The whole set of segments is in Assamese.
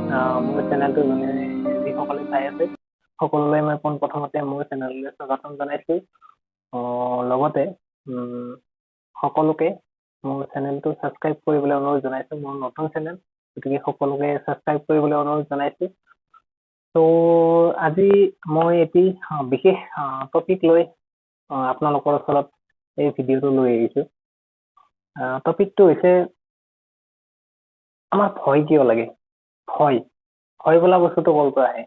মোৰ চেনেলটো যিসকলে চাই আছে সকলোলৈ মই পোনপ্ৰথমতে মোৰ চেনেললৈ স্বাগতম জনাইছো। লগতে সকলোকে মোৰ চেনেলটো ছাবস্ক্ৰাইব কৰিবলৈ অনুৰোধ জনাইছো। মোৰ নতুন চেনেল, গতিকে সকলোকে ছাবস্ক্ৰাইব কৰিবলৈ অনুৰোধ জনাইছো। তো আজি মই এটি বিশেষ টপিক লৈ আপোনালোকৰ ওচৰত এই ভিডিঅ'টো লৈ আহিছো। টপিকটো হৈছে আমাৰ ভয় কিয় লাগে। ভয় বোলা বস্তুটো ক'ৰ পৰা আহে?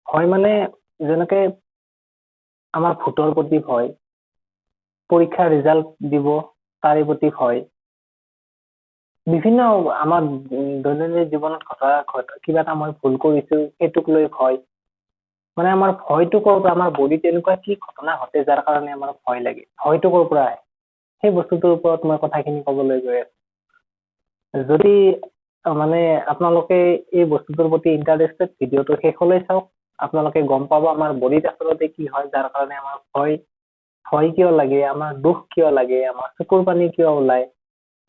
ভয় মানে যেনেকে আমাৰ ভূতৰ প্ৰতি ভয়, পৰীক্ষাৰ ৰিজাল্ট দিব তাৰে প্ৰতি ভয়, বিভিন্ন আমাৰ দৈনন্দিন জীৱনত কিবা এটা মই ভুল কৰিছো সেইটোক লৈ ভয়। মানে আমাৰ ভয়টো ক'ৰ পৰা? আমাৰ বডিত এনেকুৱা কি ঘটনা ঘটে যাৰ কাৰণে আমাৰ ভয় লাগে? ভয়টো ক'ৰ পৰা আহে? সেই বস্তুটোৰ ওপৰত মই কথাখিনি ক'বলৈ গৈ আছো। যদি মানে আপোনালোকে এই বস্তুটোৰ প্ৰতি ইণ্টাৰেষ্টেড, ভিডিঅ'টো শেষলৈ চাওক। আপোনালোকে গম পাব আমাৰ বডিত আচলতে কি হয় যাৰ কাৰণে আমাৰ ভয় কিয় লাগে, আমাৰ দুখ কিয় লাগে, আমাৰ চকুৰ পানী কিয় ওলায়,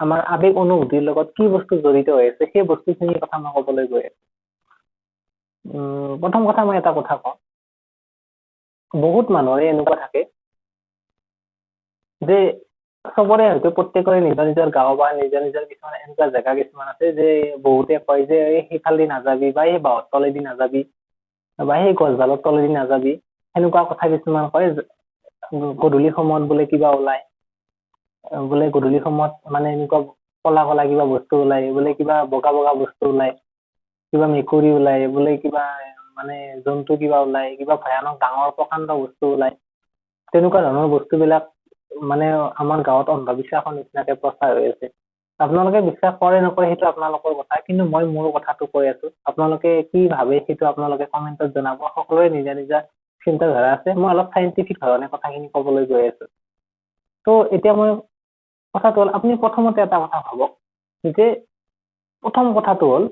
আমাৰ আবেগ অনুভূতিৰ লগত কি বস্তু জড়িত হৈ আছে, সেই বস্তুখিনিৰ কথা মই ক'বলৈ গৈ আছো। প্ৰথম কথা মই এটা কথা কওঁ, বহুত মানুহৰে এনেকুৱা থাকে যে চবৰে হয়তো প্ৰত্যেকৰে নিজৰ নিজৰ গাঁও বা নিজৰ নিজৰ কিছুমান এনেকুৱা জেগা কিছুমান আছে যে বহুতে কয় যে সেইফালেদি নাযাবি, বা সেই বাঁহৰ তলেদি নাযাবি, বা সেই গছডালৰ তলেদি নাযাবি, সেনেকুৱা কথা কিছুমান কয়। গধূলি সময়ত বোলে কিবা ওলাই, বোলে গধূলি সময়ত মানে এনেকুৱা কলা কলা কিবা বস্তু ওলাই, বোলে কিবা বগা বগা বস্তু ওলাই, কিবা মেকুৰী ওলাই, বোলে কিবা মানে জন্তু কিবা ওলাই, কিবা ভয়ানক ডাঙৰ প্ৰকাণ্ড বস্তু ওলাই। তেনেকুৱা ধৰণৰ বস্তুবিলাক মানে আমাৰ গাঁৱত অন্ধবিশ্বাসৰ নিচিনাকে প্ৰচাৰ হৈ আছে। আপোনালোকে বিশ্বাস কৰে নকৰে সেইটো আপোনালোকৰ কথা, কিন্তু মই মোৰ কথাটো কৈ আছো। আপোনালোকে কি ভাবে সেইটো আপোনালোকে কমেণ্টত জনাব। সকলোৰে নিজা নিজা চিন্তাধাৰা আছে। মই অলপ চাইণ্টিফিক ধৰণে কথাখিনি ক'বলৈ গৈ আছো। তো এতিয়া মই কথাটো হ'ল, আপুনি প্ৰথমতে এটা কথা ভাবক যে প্ৰথম কথাটো হ'ল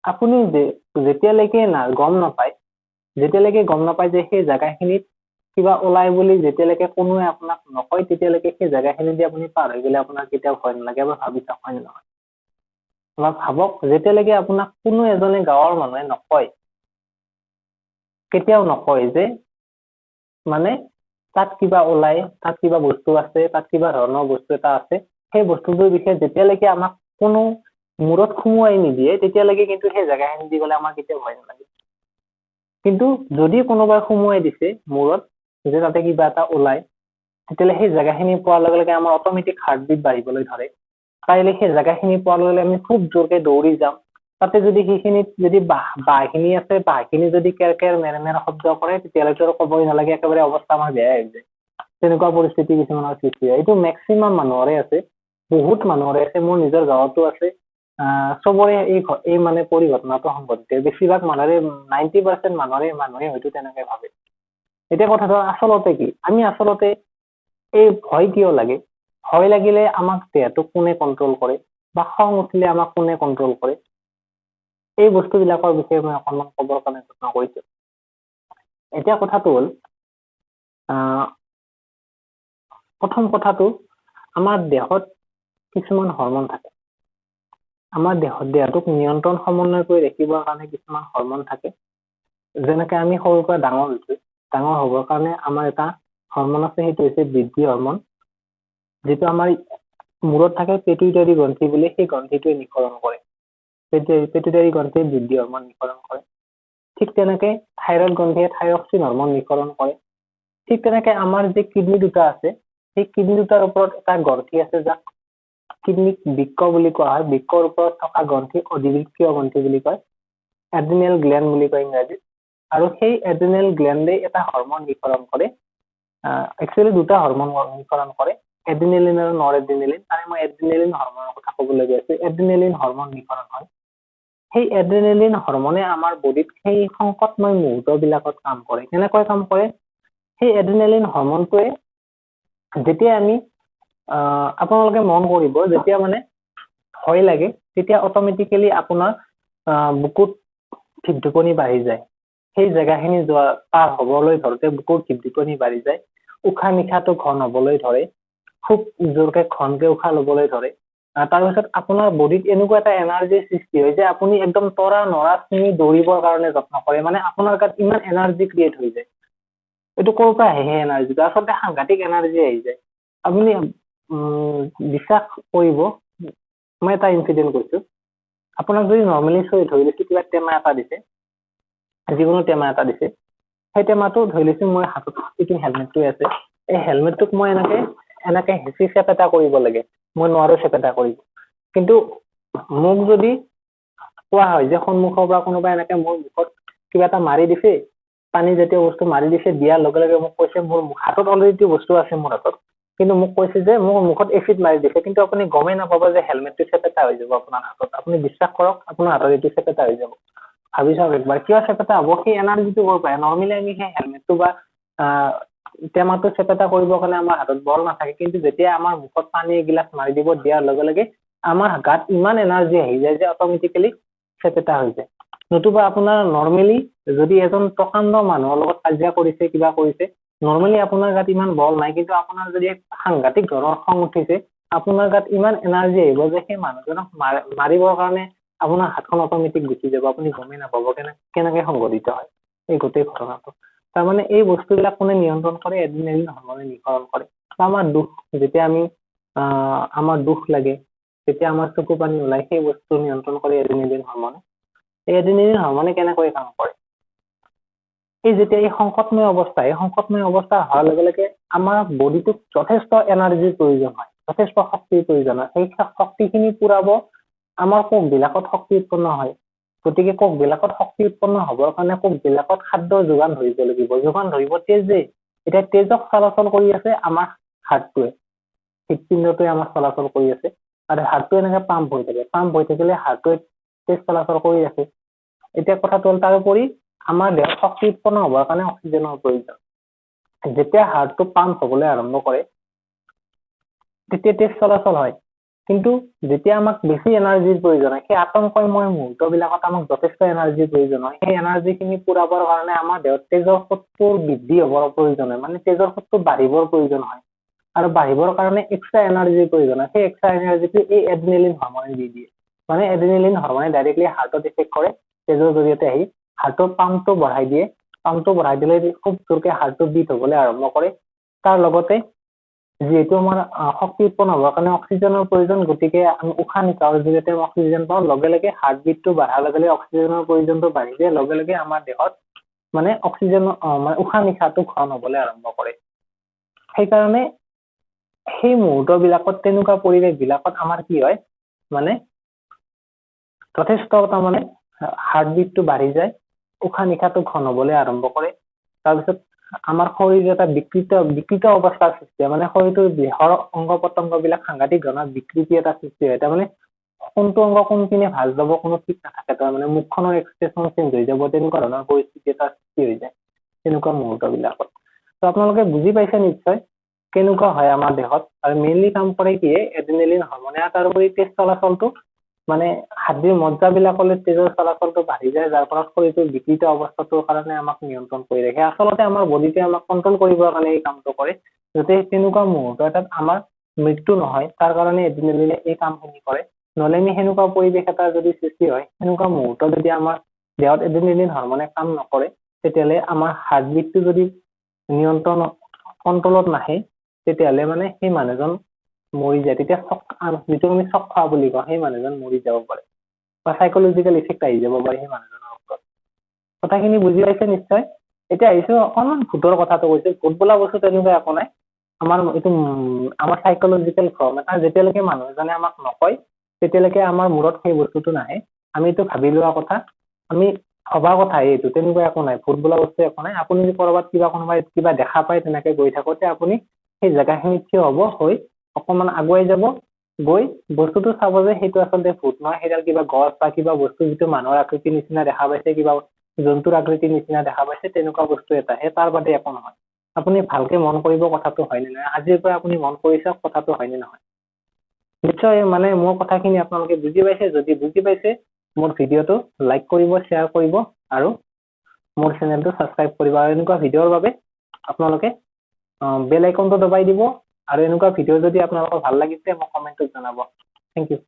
আপুনি যেতিয়ালৈকে গম নাপায় যে সেই জেগাখিনিত কিবা ওলাই বুলি, যেতিয়ালৈকে কোনোৱে আপোনাক নকয় তেতিয়ালৈকে সেই জেগাখিনি দি আপুনি পাৰ হৈ গ'লে আপোনাৰ কেতিয়াও ভয় নালাগে। এবাৰ ভাবি চাওক, হয় নে নহয়? অলপ ভাবক, যেতিয়ালৈকে আপোনাক কোনো এজনে গাঁৱৰ মানুহে নকয়, কেতিয়াও নকয় যে মানে তাত কিবা ওলাই, তাত কিবা বস্তু আছে, তাত কিবা ধৰণৰ বস্তু এটা আছে, সেই বস্তুটোৰ বিষয়ে যেতিয়ালৈকে আমাক কোনো মূৰত সুমুৱাই নিদিয়ে তেতিয়ালৈকে কিন্তু সেই জেগাখিনি দি গ'লে আমাৰ কেতিয়াও ভয় নালাগে। কিন্তু যদি কোনোবাই সুমুৱাই দিছে মূৰত যে তাতে কিবা এটা ওলাই, তেতিয়াহ'লে সেই জেগাখিনি পোৱাৰ লগে লগে আমাৰ অট'মেটিক হাৰ্টবিট বাঢ়িবলৈ ধৰে। পাৰিলে সেই জেগাখিনি পোৱাৰ লগে লগে আমি খুব জোৰকে দৌৰি যাম। তাতে যদি সেইখিনিত যদি বাঁহখিনি আছে, বাঁহখিনি যদি কেৰ কেৰ মেৰ মেৰ শব্দ কৰে, তেতিয়াহ'লেতো আৰু ক'বই নালাগে, একেবাৰে অৱস্থা আমাৰ বেয়াই হৈ যায়। তেনেকুৱা পৰিস্থিতি কিছুমানৰ সৃষ্টি হয়। এইটো মেক্সিমাম মানুহৰে আছে, বহুত মানুহৰে আছে, মোৰ নিজৰ গাঁৱতো আছে। চবৰে এই মানে পৰিঘটনাটো সংঘটিত। বেছিভাগ মানুহৰে 90% মানুহে হয়তো তেনেকে ভাবে। এতিয়া কথাটো আচলতে কি? আমি আচলতে এই ভয় কিয় লাগে? ভয় লাগিলে আমাক দেহটোক কোনে কণ্ট্ৰল কৰে, বা খং উঠিলে আমাক কোনে কণ্ট্ৰল কৰে? এই বস্তুবিলাকৰ বিষয়ে মই অকণমান ক'বৰ কাৰণে যত্ন কৰিছো। এতিয়া কথাটো হ'ল, প্ৰথম কথাটো, আমাৰ দেহত কিছুমান হৰমন থাকে। আমাৰ দেহটোক নিয়ন্ত্ৰণ সমন্বয় কৰি ৰাখিবৰ কাৰণে কিছুমান হৰমন থাকে। যেনেকে আমি সৰুৰ পৰা ডাঙৰ হৈছো, ডাঙৰ হ'বৰ কাৰণে আমাৰ এটা হৰমন আছে, সেইটো হৈছে বৃদ্ধি হৰমন, যিটো আমাৰ মূৰত থাকে পিটুইটাৰী গ্ৰন্থি বুলি। সেই গ্ৰন্থিটোৱে নিঃসৰণ কৰে, পিটুইটাৰী গ্ৰন্থিয়ে বৃদ্ধি হৰমন নিঃসৰণ কৰে। ঠিক তেনেকে থাইৰয়ড গ্ৰন্থিয়ে থাইৰক্সিন হৰমন নিঃসৰণ কৰে। ঠিক তেনেকে আমাৰ যে কিডনী দুটা আছে, সেই কিডনী দুটাৰ ওপৰত এটা গ্ৰন্থি আছে যাক কিডনীক বৃক্ক বুলি কোৱা হয়। বৃক্কৰ ওপৰত থকা গ্ৰন্থি অধিবৃক্কীয় গ্ৰন্থি বুলি কয়, এড্ৰিনেল গ্লেণ্ড বুলি কয় ইংৰাজীত। আৰু সেই এড্ৰিনেল গ্লেণ্ডে এটা হৰমন নিঃসৰণ কৰে। একচুৱেলি দুটা হৰমন নিঃসৰণ কৰে, এড্ৰিনেলিন আৰু নৰ এড্ৰিনেলিন। তাৰে মই এড্ৰিনেলিন হৰমনৰ কথা ক'বলৈ গৈ আছো। এড্ৰিনেলিন হৰমন নিঃসৰণ হয়। সেই এড্ৰিনেলিন হৰমনে আমাৰ বডিত সেই সংকটময় মুহূৰ্তবিলাকত কাম কৰে। কেনেকৈ কাম কৰে? সেই এড্ৰিনেলিন হৰমনটোৱে যেতিয়া আমি আপোনালোকে মন কৰিব, যেতিয়া মানে ভয় লাগে তেতিয়া অট'মেটিকেলি আপোনাৰ বুকুত ঢিপঢিপনি বাঢ়ি যায়। সেই জেগাখিনি পাৰ হ'বলৈ ধৰোতে বুকুৰ ঢিপঢিপনি বাঢ়ি যায়, উশাহ নিশাহটো ঘন হ'বলৈ ধৰে, খুব জোৰকে ঘনকে উশাহ ল'বলৈ ধৰে। তাৰপিছত আপোনাৰ বডিত এনেকুৱা এটা এনাৰ্জি সৃষ্টি হয় যে আপুনি একদম তৰা নৰা ছিঙি দৌৰিবৰ কাৰণে যত্ন কৰে, মানে আপোনাৰ গাত ইমান এনাৰ্জি ক্ৰিয়েট হৈ যায়। এইটো ক'ৰ পৰা আহে সেই এনাৰ্জিটো? আচলতে সাংঘাতিক এনাৰ্জি আহি যায়। আপুনি বিশ্বাস কৰিব, মই এটা ইনচিডেন্ট কৈছো। আপোনাক যদি নৰ্মেলি ধৰি লৈছো কিবা টেমা এটা দিছে, যিকোনো টেমা এটা দিছে, সেই টেমাটো ধৰি লৈছো মই হাতত যিটো হেলমেটটো আছে, এই হেলমেটটোক মই এনেকে হেঁচি চেপেটা কৰিব লাগে, মই নোৱাৰো চেপেটা কৰিব। কিন্তু মোক যদি কোৱা হয় যে সন্মুখৰ পৰা কোনোবা এনেকে মোৰ মুখত কিবা এটা মাৰি দিছে, পানী জাতীয় বস্তু মাৰি দিছে, দিয়াৰ লগে লগে মোক কৈছে, মোৰ হাতত অলৰেডি বস্তু আছে মোৰ হাতত, কিন্তু মোক কৈছে যে মোৰ মুখত এচিড মাৰি দিছে, কিন্তু আপুনি গমেই নাপাব যে হেলমেটটো চেপেটা হৈ যাব আপোনাৰ হাতত। আপুনি বিশ্বাস কৰক, আপোনাৰ হাতত এইটো চেপেটা হৈ যাব। ভাবি চাওক একবাৰ, কিয় চেপেটা হ'ব? সেই এনাৰ্জিটো ক'ৰ পায়? নৰ্মেলি আমি সেই হেলমেটটো বা টেমাটো চেপেটা কৰিবৰ কাৰণে আমাৰ হাতত বল নাথাকে, কিন্তু যেতিয়া আমাৰ মুখত পানী এগিলাচ মাৰি দিব, দিয়াৰ লগে লগে আমাৰ গাত ইমান এনাৰ্জি আহি যায় যে অটমেটিকেলি চেপেটা হৈ যায়। নতুবা আপোনাৰ নৰ্মেলি যদি এজন প্ৰকাণ্ড মানুহৰ লগত কাজিয়া কৰিছে, কিবা কৰিছে, নৰ্মেলি আপোনাৰ গাত ইমান বল নাই, কিন্তু আপোনাৰ যদি সাংঘাতিক ধৰণৰ খং উঠিছে, আপোনাৰ গাত ইমান এনাৰ্জি আহিব যে সেই মানুহজনক মাৰিবৰ কাৰণে আপোনাৰ হাতখন অটমেটিক গুচি যাব, আপুনি গমেই নাপাব কেনেকে সংঘটিত হয় এই গোটেই ঘটনাটো। তাৰমানে এই বস্তুবিলাক কোনে নিয়ন্ত্ৰণ কৰে? এড্ৰিনেলিন হৰমনে নিয়ন্ত্ৰণ কৰে। আমাৰ দুখ, যেতিয়া আমি আমাৰ দুখ লাগে, যেতিয়া আমাৰ চকু পানী ওলাই, সেই বস্তু নিয়ন্ত্ৰণ কৰে এড্ৰিনেলিন হৰমনে। এই এড্ৰিনেলিন হৰমনে কেনেকৈ কাম কৰে? এই যেতিয়া এই সংকটময় অৱস্থা হোৱাৰ লগে লগে আমাৰ বডিটোক যথেষ্ট এনাৰ্জিৰ প্ৰয়োজন হয়, যথেষ্ট শক্তিৰ প্ৰয়োজন হয়। সেই শক্তিখিনি পুৰাব আমাৰ কোষ বিলাকত শক্তি উৎপন্ন হয়। গতিকে কোষ বিলাকত শক্তি উৎপন্ন হবৰ কাৰণে কোষ বিলাকত খাদ্যৰ যোগান ধৰিব লাগিব। যোগান ধৰিব তেজে। এতিয়া তেজক চলাচল কৰি আছে আমাৰ হাৰ্টটোৱে, হৃদপিণ্ডটোৱে আমাৰ চলাচল কৰি আছে, আৰু হাৰ্টটো এনেকে পাম্প হৈ থাকে। পাম্প হৈ থাকিলে হাৰ্টটোৱে তেজ চলাচল কৰি আছে। এতিয়া কথাটো হ'ল, তাৰোপৰি আমাৰ দেহত শক্তি উৎপন্ন হবৰ কাৰণে অক্সিজেনৰ প্ৰয়োজন। যেতিয়া হাৰ্টটো পাম্প হবলৈ আৰম্ভ কৰে, তেতিয়া তেজ চলাচল হয়। কিন্তু যেতিয়া আমাক বেছি এনাৰ্জিৰ প্ৰয়োজন হয়, সেই আতংকময় মুহূৰ্তবিলাকত আমাক যথেষ্ট এনাৰ্জিৰ প্ৰয়োজন হয়। সেই এনাৰ্জি খিনি পুৰাবৰ কাৰণে আমাৰ দেহত তেজৰ সোঁতটোৰ বৃদ্ধি হবৰ প্ৰয়োজন হয়, মানে তেজৰ সোঁতটো বাঢ়িবৰ প্ৰয়োজন হয়। আৰু বাঢ়িবৰ কাৰণে এক্সট্ৰা এনাৰ্জিৰ প্ৰয়োজন হয়। সেই এক্সট্ৰা এনাৰ্জিটো এই এড্ৰিনেলিন হৰমনে দি দিয়ে। মানে এড্ৰিনেলিন হৰমনে ডাইৰেক্টলি হাৰ্টত এফেক্ট কৰে, তেজৰ জৰিয়তে আহি হাৰ্টৰ পাম্পটো বঢ়াই দিয়ে। পাম্পটো বঢ়াই দিলে খুব জোৰকে হাৰ্টটো বিট হবলৈ আৰম্ভ কৰে। তাৰ লগতে যিহেতু আমাৰ শক্তি উৎপন্ন হবৰ কাৰণে অক্সিজেনৰ প্ৰয়োজন, গতিকে আমি উশাহ নিশাহৰ জৰিয়তে অক্সিজেন পাওঁ। লগে লগে হাৰ্ট বিটটো বঢ়াৰ লগে লগে অক্সিজেনৰ প্ৰয়োজনটো বাঢ়ি যায়। লগে লগে আমাৰ দেহত মানে অক্সিজেনৰ মানে উশাহ নিশাহটো ঘন হবলৈ আৰম্ভ কৰে। সেইকাৰণে সেই মুহূৰ্তবিলাকত, তেনেকুৱা পৰিৱেশ বিলাকত আমাৰ কি হয়, মানে যথেষ্ট তাৰমানে হাৰ্ট বিটটো বাঢ়ি যায়, উশাহ নিশাহটো ঘন হবলৈ আৰম্ভ কৰে। তাৰপিছত আমাৰ শৰীৰ এটা বিকৃত অৱস্থাৰ সৃষ্টি হয়, মানে শৰীৰটোৰ দেহৰ অংগ পতংগ বিলাক সাংঘাতিক ধৰণৰ বিকৃতি এটা সৃষ্টি হয়। তাৰমানে কোনটো অংগ কোনপিনে ভাল যাব কোনো ঠিক নাথাকে। তাৰমানে মুখখনৰ এক্সপ্ৰেছন চেঞ্জ হৈ যাব, তেনেকুৱা ধৰণৰ পৰিস্থিতি এটা সৃষ্টি হৈ যায় তেনেকুৱা মুহূৰ্ত বিলাকত। তো আপোনালোকে বুজি পাইছে নিশ্চয় কেনেকুৱা হয় আমাৰ দেহত। আৰু মেইনলি কাম কৰে কি, এড্ৰিনেলিন হৰমনে। তাৰোপৰি তেজ চলাচলটো, মানে হাৰ্দিৰ মজ্জাবিলাকলৈ তেজৰ চলাচলটো বাঢ়ি যায়, যাৰ ফলত শৰীৰটোৰ বিকৃত অৱস্থাটোৰ কাৰণে আমাক নিয়ন্ত্ৰণ কৰি ৰাখে। আচলতে আমাৰ বডিটোৱে আমাক কণ্ট্ৰল কৰিবৰ কাৰণে এই কামটো কৰে, যাতে তেনেকুৱা মুহূৰ্ত এটাত আমাৰ মৃত্যু নহয়, তাৰ কাৰণে এড্ৰিনেলিনে এই কামখিনি কৰে। নহলে আমি সেনেকুৱা পৰিৱেশ এটা যদি সৃষ্টি হয়, সেনেকুৱা মুহূৰ্ত যদি আমাৰ দেহত এড্ৰিনেলিন হৰমনে কাম নকৰে, তেতিয়াহ'লে আমাৰ হাৰ্ট বিটটো যদি কণ্ট্ৰলত নাহে, তেতিয়াহ'লে মানে সেই মানুহজন মৰি যায়। তেতিয়া যিটো আমি চক খোৱা বুলি কওঁ, সেই মানুহজন মৰি যাব পাৰে, বা চাইকলজিকেল ইফেক্ট আহি যাব পাৰে সেই মানুহজনৰ ওপৰত। কথাখিনি বুজি পাইছে নিশ্চয়। এতিয়া আহিছো অকণমান ভূতৰ কথাটো কৈছো। ভূত বোলা বস্তু তেনেকুৱা একো নাই, আমাৰ এইটো আমাৰ চাইকলজিকেল ফৰ্ম এটা। যেতিয়ালৈকে মানুহ এজনে আমাক নকয়, তেতিয়ালৈকে আমাৰ মূৰত সেই বস্তুটো নাহে। আমি এইটো ভাবি লোৱা কথা, আমি ভবা কথা এইটো, তেনেকুৱা একো নাই। ভূত বোলা বস্তু একো নাই। আপুনি যদি কৰবাত কোনোবাই কিবা দেখা পায়, তেনেকে গৈ থাকোতে আপুনি সেই জেগাখিনিত থিয় হব, হৈ অকণমান আগুৱাই যাব, গৈ বস্তুটো চাব যে সেইটো আচলতে ভূত নহয়, সেইডাল কিবা গছ বা কিবা বস্তু যিটো মানুহৰ আকৃতিৰ নিচিনা দেখা পাইছে, কিবা জন্তুৰ আকৃতিৰ নিচিনা দেখা পাইছে, তেনেকুৱা বস্তু এটা। তাৰ বাদে একো নহয়। আপুনি ভালকে মন কৰিব কথাটো হয়নে নহয়। আজিৰ পৰা আপুনি মন কৰি চাওক কথাটো হয়নে নহয়। নিশ্চয় মানে মোৰ কথাখিনি আপোনালোকে বুজি পাইছে। যদি বুজি পাইছে, মোৰ ভিডিঅ'টো লাইক কৰিব, শ্বেয়াৰ কৰিব, আৰু মোৰ চেনেলটো ছাবস্ক্ৰাইব কৰিব। আৰু এনেকুৱা ভিডিঅ'ৰ বাবে আপোনালোকে বেল আইকনটো দবাই দিব। আৰু এনেকুৱা ভিডিঅ' যদি আপোনালোকৰ ভাল লাগিছে, মোক কমেণ্টত জনাব। Thank U.